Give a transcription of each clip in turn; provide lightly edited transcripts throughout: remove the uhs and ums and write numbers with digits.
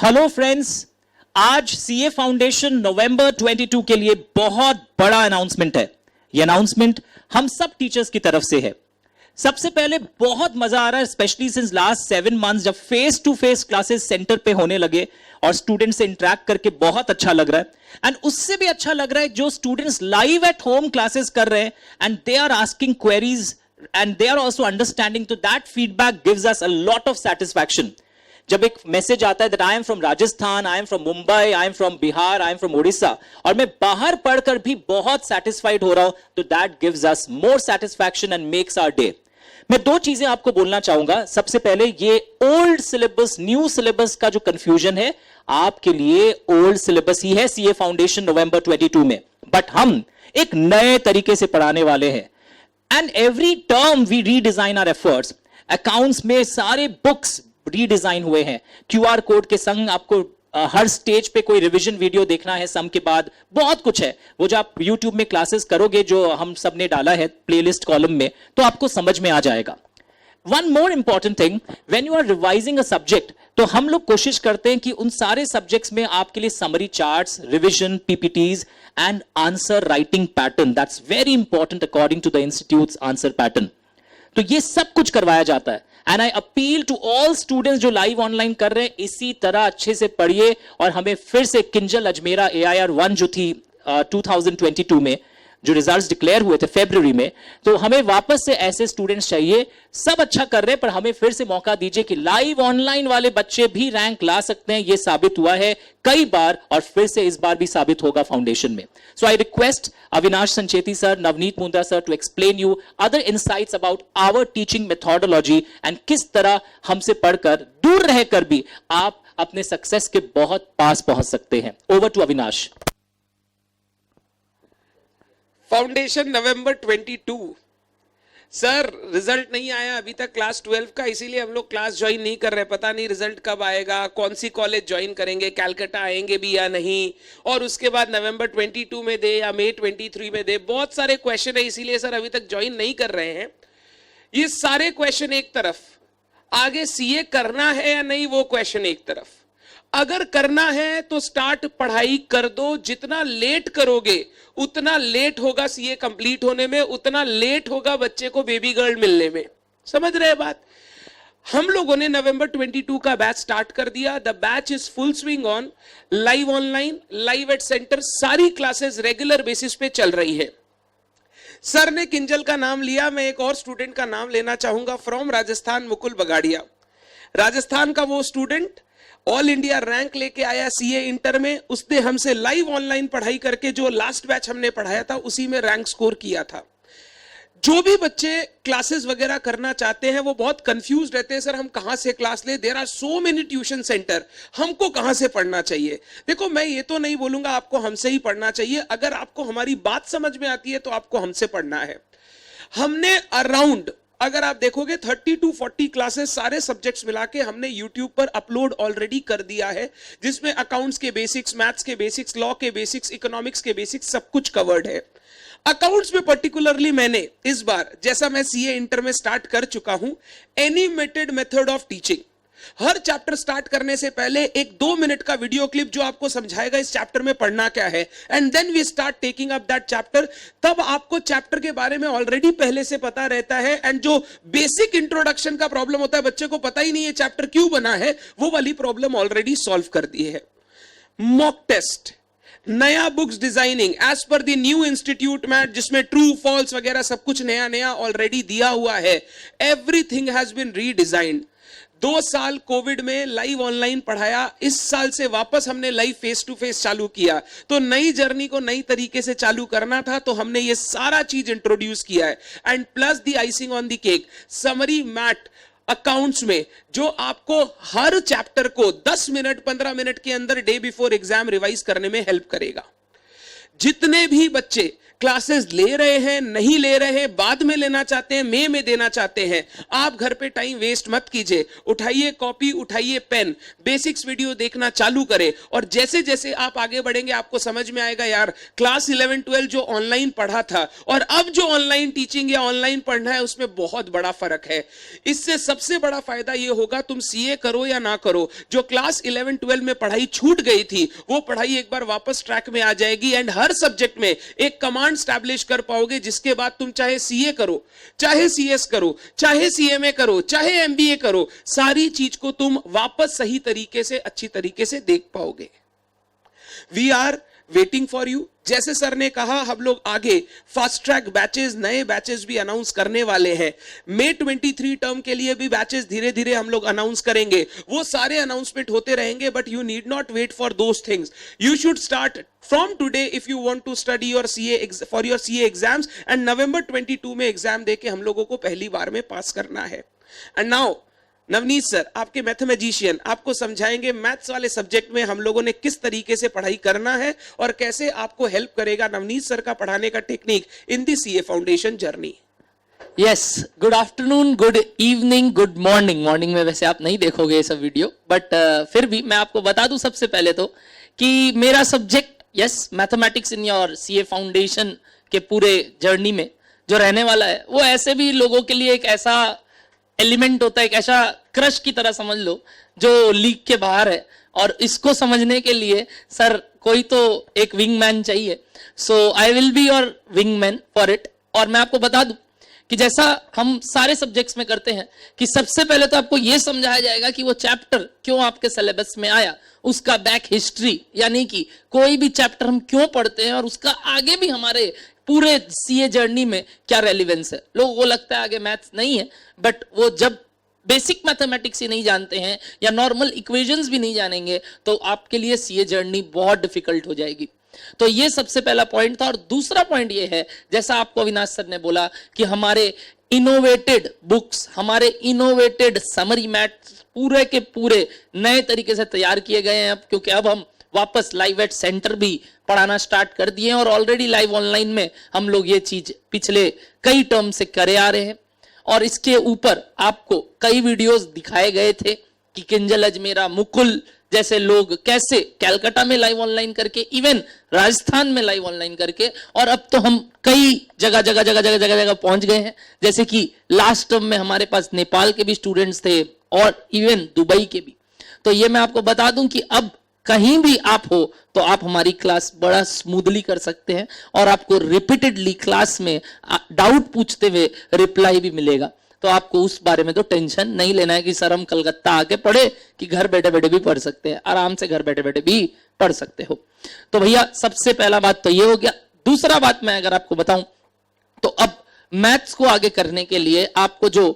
Hello friends, आज CA foundation November 22 के लिए बहुत बड़ा अनाउंसमेंट है। यह अनाउंसमेंट हम सब टीचर्स की तरफ से है। सबसे पहले बहुत मजा आ रहा है, स्पेशली सिंस लास्ट 7 मंथ्स जब face to face classes centre पे होने लगे और स्टूडेंट से इंटरेक्ट करके बहुत अच्छा लग रहा है। एंड उससे भी अच्छा लग रहा है जो students live at home classes कर रहे हैं and they are asking queries and they are also understanding, तो that feedback gives us a lot of satisfaction. जब एक मैसेज आता है that I am from Rajasthan, I am from Mumbai, I am from Bihar, I am from Orissa, और मैं बाहर पढ़कर भी बहुत सेटिस्फाइड हो रहा हूं, तो that gives us more satisfaction and makes our day. मैं दो चीजें आपको बोलना चाहूंगा। सबसे पहले, ये ओल्ड सिलेबस न्यू सिलेबस का जो कंफ्यूजन है, आपके लिए ओल्ड सिलेबस ही है सीए फाउंडेशन नवंबर 22 में, बट हम एक नए तरीके से पढ़ाने वाले हैं। And every term we redesign our efforts. Accounts में सारे बुक्स रीडिजाइन हुए हैं। क्यूआर कोड के संग आपको हर स्टेज पे कोई रिवीजन वीडियो देखना है, सम के बाद बहुत कुछ है। वो जो आप YouTube में क्लासेस करोगे, जो हम सब ने डाला है प्लेलिस्ट कॉलम में, तो आपको समझ में आ जाएगा। One more important thing, when you are revising a subject, तो हम लोग कोशिश करते हैं कि उन सारे सब्जेक्ट्स में आपके लिए summary charts, revision, PPTs and answer writing pattern, that's very important according to the institute's answer pattern, तो ये सब कुछ करवाया जाता है। And I appeal to all students जो लाइव ऑनलाइन कर रहे हैं, इसी तरह अच्छे से पढ़िए और हमें फिर से किंजल अजमेरा AIR 1 जो थी 2022 में, जो रिजल्ट्स डिक्लेयर हुए थे फरवरी में, तो हमें वापस से ऐसे स्टूडेंट्स चाहिए। सब अच्छा कर रहे हैं, पर हमें फिर से मौका दीजिए कि लाइव ऑनलाइन वाले बच्चे भी रैंक ला सकते हैं। यह साबित हुआ है कई बार और फिर से इस बार भी साबित होगा फाउंडेशन में। So I request Avinash Sancheti sir, Navneet Mundra sir to explain you other insights about our teaching methodology and किस तरह हमसे पढ़कर दूर रहकर भी आप अपने सक्सेस के बहुत पास पहुंच सकते हैं। Over to Avinash. Foundation November 22 sir, result नहीं आया अभी तक क्लास 12 का, इसीलिए हम लोग क्लास ज्वाइन नहीं कर रहे। पता नहीं रिजल्ट कब आएगा, कौन सी कॉलेज ज्वाइन करेंगे, कैलकाटा आएंगे भी या नहीं, और उसके बाद नवंबर 22 में दे या मई 23 में दे, बहुत सारे क्वेश्चन है, इसीलिए सर अभी तक ज्वाइन नहीं कर रहे हैं। ये सारे क्वेश्चन एक तरफ, आगे सीए करना है या नहीं वो क्वेश्चन एक तरफ। अगर करना है तो स्टार्ट पढ़ाई कर दो, जितना लेट करोगे उतना लेट होगा सीए कंप्लीट होने में, उतना लेट होगा बच्चे को बेबी गर्ल मिलने में। समझ रहे बात? हम लोगों ने नवंबर 22 का बैच स्टार्ट कर दिया। The batch is full swing on, live online, live at centre, सारी क्लासेस रेगुलर बेसिस पे चल रही है। सर ने किंजल का नाम लिया, मैं एक और स्टूडेंट का नाम लेना चाहूंगा फ्रॉम राजस्थान, मुकुल बगाड़िया। राजस्थान का वो स्टूडेंट ऑल इंडिया रैंक लेके आया सीए इंटर में। उसने हमसे लाइव ऑनलाइन पढ़ाई करके जो लास्ट बैच हमने पढ़ाया था उसी में रैंक स्कोर किया था। जो भी बच्चे क्लासेस वगैरह करना चाहते हैं वो बहुत कंफ्यूज रहते हैं, सर हम कहां से क्लास ले, there are so many tuition centre, हमको कहां से पढ़ना चाहिए। देखो, मैं ये तो नहीं बोलूंगा आपको हमसे ही पढ़ना चाहिए, अगर आपको हमारी बात समझ में आती है तो आपको हमसे पढ़ना है। हमने अराउंड, अगर आप देखोगे 30 to 40 क्लासेस सारे सब्जेक्ट्स मिला के हमने YouTube पर अपलोड ऑलरेडी कर दिया है, जिसमें अकाउंट्स के बेसिक्स, मैथ्स के बेसिक्स, लॉ के बेसिक्स, इकोनॉमिक्स के बेसिक्स, सब कुछ कवर्ड है। अकाउंट्स में पर्टिकुलरली मैंने इस बार, जैसा मैं सीए इंटर में स्टार्ट कर चुका हूं, animated method of teaching. Her chapter start करने से पहले एक 2 मिनट का वीडियो क्लिप जो आपको समझाएगा इस चैप्टर में पढ़ना क्या है, and then we start taking up that chapter. तब आपको चैप्टर के बारे में ऑलरेडी पहले से पता रहता है, एंड जो बेसिक इंट्रोडक्शन का प्रॉब्लम होता है, बच्चे को पता ही नहीं है चैप्टर क्यों बना है, वो वाली प्रॉब्लम ऑलरेडी सॉल्व कर दी है। मॉक टेस्ट, नया books designing as per the new institute mat, जिसमें ट्रू फॉल्स वगैरह सब कुछ नया नया ऑलरेडी दिया हुआ है। Everything has been redesigned. 2 साल कोविड में लाइव ऑनलाइन पढ़ाया, इस साल से वापस हमने लाइव फेस टू फेस चालू किया, तो नई जर्नी को नई तरीके से चालू करना था, तो हमने ये सारा चीज इंट्रोड्यूस किया है। And plus the icing on the cake, summary mat accounts में, जो आपको हर चैप्टर को 10 मिनट 15 मिनट के अंदर डे बिफोर एग्जाम रिवाइज करने में हेल्प करेगा। जितने भी बच्चे क्लासेस ले रहे हैं, नहीं ले रहे हैं, बाद में लेना चाहते हैं, मई में देना चाहते हैं, आप घर पे टाइम वेस्ट मत कीजिए। उठाइए कॉपी, उठाइए पेन, बेसिक्स वीडियो देखना चालू करें, और जैसे जैसे आप आगे बढ़ेंगे आपको समझ में आएगा यार क्लास 11-12 जो ऑनलाइन पढ़ा था और अब जो ऑनलाइन टीचिंग या ऑनलाइन पढ़ना है उसमें बहुत बड़ा फर्क है। इससे सबसे बड़ा फायदा यह होगा, तुम सीए करो या ना करो, जो क्लास 11-12 में पढ़ाई छूट गई थी वो पढ़ाई एक बार वापस ट्रैक में आ जाएगी, एंड हर सब्जेक्ट में एक कमांड स्टैब्लिश कर पाओगे, जिसके बाद तुम चाहे सीए करो, चाहे सीएस करो, चाहे सीएमए करो, चाहे एमबीए करो, सारी चीज को तुम वापस सही तरीके से, अच्छी तरीके से देख पाओगे। We are waiting for you. जैसे सर ने कहा, हम लोग आगे फास्ट ट्रैक बैचेस, नए बैचेस भी अनाउंस करने वाले हैं। मई 23 टर्म के लिए भी बैचेस धीरे धीरे हम लोग अनाउंस करेंगे। वो सारे अनाउंसमेंट होते रहेंगे, but you need not wait for those things. You should start from today if you want to study your CA for your CA exams, and November 22 में एग्जाम देके हम लोगों को पहली बार में पास करना है। एंड नाउ नवनीत सर, आपके मैथमेटिशियन, आपको समझाएंगे मैथ्स वाले सब्जेक्ट में हम लोगों ने किस तरीके से पढ़ाई करना है और कैसे आपको हेल्प करेगा नवनीत सर का पढ़ाने का technique in the CA foundation journey. Yes, good afternoon, good evening, good morning. Morning में वैसे आप नहीं देखोगे ये सब वीडियो, बट फिर भी मैं आपको बता दूं सबसे पहले तो कि मेरा subject yes mathematics in your CA foundation के पूरे जर्नी में जो रहने वाला है, वो ऐसे भी लोगों के लिए एक ऐसा एलिमेंट होता है, एक ऐसा क्रश की तरह समझ लो जो लीग के बाहर है, और इसको समझने के लिए सर कोई तो एक विंगमैन चाहिए। So I will be your wingman for it. और मैं आपको बता दूं कि जैसा हम सारे सब्जेक्ट्स में करते हैं कि सबसे पहले तो आपको यह समझाया जाएगा कि वो चैप्टर क्यों आपके सिलेबस में आया, उसका बैक हिस्ट्री, यानी कि कोई भी चैप्टर हम क्यों पढ़ते हैं और उसका आगे भी हमारे पूरे सीए जर्नी में क्या रेलिवेंस है। लोगों को लगता है आगे मैथ्स नहीं है, बट वो जब बेसिक मैथमेटिक्स ही नहीं जानते हैं या नॉर्मल इक्वेशंस भी नहीं जानेंगे तो आपके लिए सीए जर्नी बहुत डिफिकल्ट हो जाएगी। तो ये सबसे पहला पॉइंट था। और दूसरा पॉइंट ये है, जैसा आपको अविनाश सर ने बोला कि हमारे इनोवेटेड बुक्स, हमारे इनोवेटेड समरी मैथ्स पूरे के पूरे नए तरीके से तैयार किए गए हैं अब, क्योंकि अब हम वापस लाइव एट सेंटर भी पढ़ाना स्टार्ट कर दिए हैं और ऑलरेडी लाइव ऑनलाइन में हम लोग ये चीज पिछले कई टर्म से करे आ रहे हैं। और इसके ऊपर आपको कई वीडियोस दिखाए गए थे कि किंजल अजमेरा, मुकुल जैसे लोग कैसे कैलकाटा में लाइव ऑनलाइन करके, इवन राजस्थान में लाइव ऑनलाइन करके, और अब तो हम कई जगह पहुंच गए हैं। जैसे कि लास्ट टर्म में हमारे पास नेपाल के भी स्टूडेंट्स थे और इवन दुबई के भी। तो ये मैं आपको बता दूं कि अब कहीं भी आप हो तो आप हमारी क्लास बड़ा स्मूथली कर सकते हैं और आपको रिपीटेडली क्लास में डाउट पूछते हुए रिप्लाई भी मिलेगा। तो आपको उस बारे में तो टेंशन नहीं लेना है कि सर हम कलकत्ता आके पढ़े, कि घर बैठे बैठे भी पढ़ सकते हैं, आराम से घर बैठे बैठे भी पढ़ सकते हो। तो भैया सबसे पहला बात तो ये हो गया। दूसरा बात मैं अगर आपको बताऊं तो अब मैथ्स को आगे करने के लिए आपको जो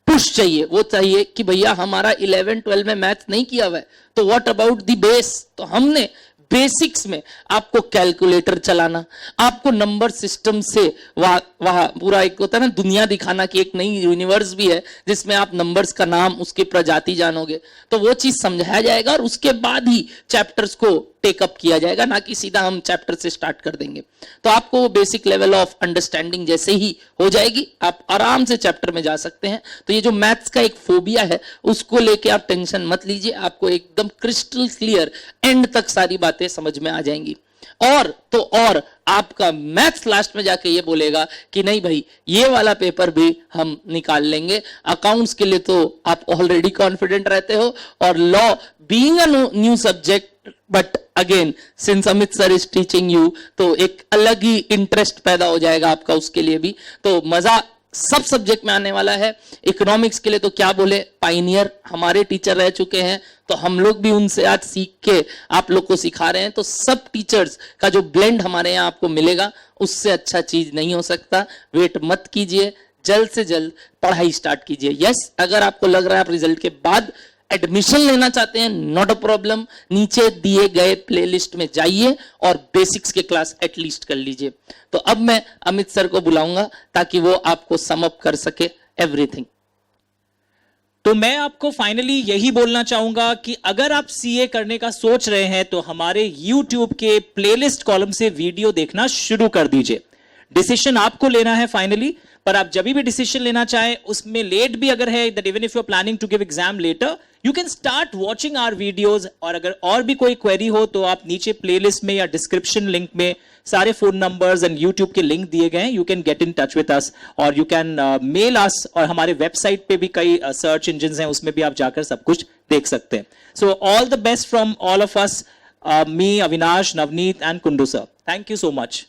पुश चाहिए वो चाहिए कि भैया हमारा 11-12 में मैथ्स नहीं किया हुआ है, तो व्हाट अबाउट द बेस। तो हमने बेसिक्स में आपको कैलकुलेटर चलाना, आपको नंबर सिस्टम से वहां पूरा एक होता है ना दुनिया दिखाना कि एक नई यूनिवर्स भी है जिसमें आप नंबर्स का नाम, उसकी प्रजाति जानोगे, तो वो चीज समझाया जाएगा और उसके बाद ही चैप्टर्स को टेकअप किया जाएगा, ना कि सीधा हम चैप्टर से स्टार्ट कर देंगे। तो आपको वो बेसिक लेवल ऑफ अंडरस्टैंडिंग जैसे ही हो जाएगी आप आराम से चैप्टर में जा सकते हैं। तो ये जो मैथ्स का एक फोबिया है उसको लेके आप टेंशन मत लीजिए, आपको एकदम क्रिस्टल क्लियर एंड तक सारी बातें समझ में आ जाएंगी। और तो और आपका मैथ्स लास्ट में जाके ये बोलेगा कि नहीं भाई ये वाला पेपर भी हम निकाल लेंगे। अकाउंट्स के लिए तो आप ऑलरेडी कॉन्फिडेंट रहते हो, और law being a new subject, but again since Amit sir is teaching you, तो एक अलग ही इंटरेस्ट पैदा हो जाएगा आपका उसके लिए भी। तो मजा सब सब्जेक्ट में आने वाला है। इकोनॉमिक्स के लिए तो क्या बोले, पाइनियर हमारे टीचर रह चुके हैं, तो हम लोग भी उनसे आज सीख के आप लोग को सिखा रहे हैं। तो सब टीचर्स का जो ब्लेंड हमारे यहाँ आपको मिलेगा, उससे अच्छा चीज नहीं हो सकता। वेट मत कीजिए, जल्द से जल्द पढ़ाई स्टार्ट कीजिए। यस, अगर आपको लग रहा है आप रिजल्ट के बाद एडमिशन लेना चाहते हैं, नॉट अ प्रॉब्लम, नीचे दिए गए प्लेलिस्ट में जाइए और बेसिक्स के क्लास एटलीस्ट कर लीजिए। तो अब मैं अमित सर को बुलाऊंगा ताकि वो आपको सम अप कर सके एवरीथिंग। तो मैं आपको फाइनली यही बोलना चाहूंगा कि अगर आप सीए करने का सोच रहे हैं तो हमारे YouTube के प्लेलिस्ट कॉलम से वीडियो देखना शुरू कर दीजिए। डिसीजन आपको लेना है फाइनली, पर आप जब भी डिसीजन लेना चाहें, उसमें लेट भी अगर है, that even if you are planning to give exam later, you can start watching our videos. और अगर और भी कोई क्वेरी हो तो आप नीचे प्लेलिस्ट में या डिस्क्रिप्शन लिंक में सारे फोन नंबर्स एंड यूट्यूब के लिंक दिए गए हैं, you can get in touch with us और यू कैन मेल अस। और हमारे वेबसाइट पे भी कई सर्च इंजिन हैं, उसमें भी आप जाकर सब कुछ देख सकते हैं। So all the best from all of us, me, Avinash, Navneet and Kundu sir, thank you so much.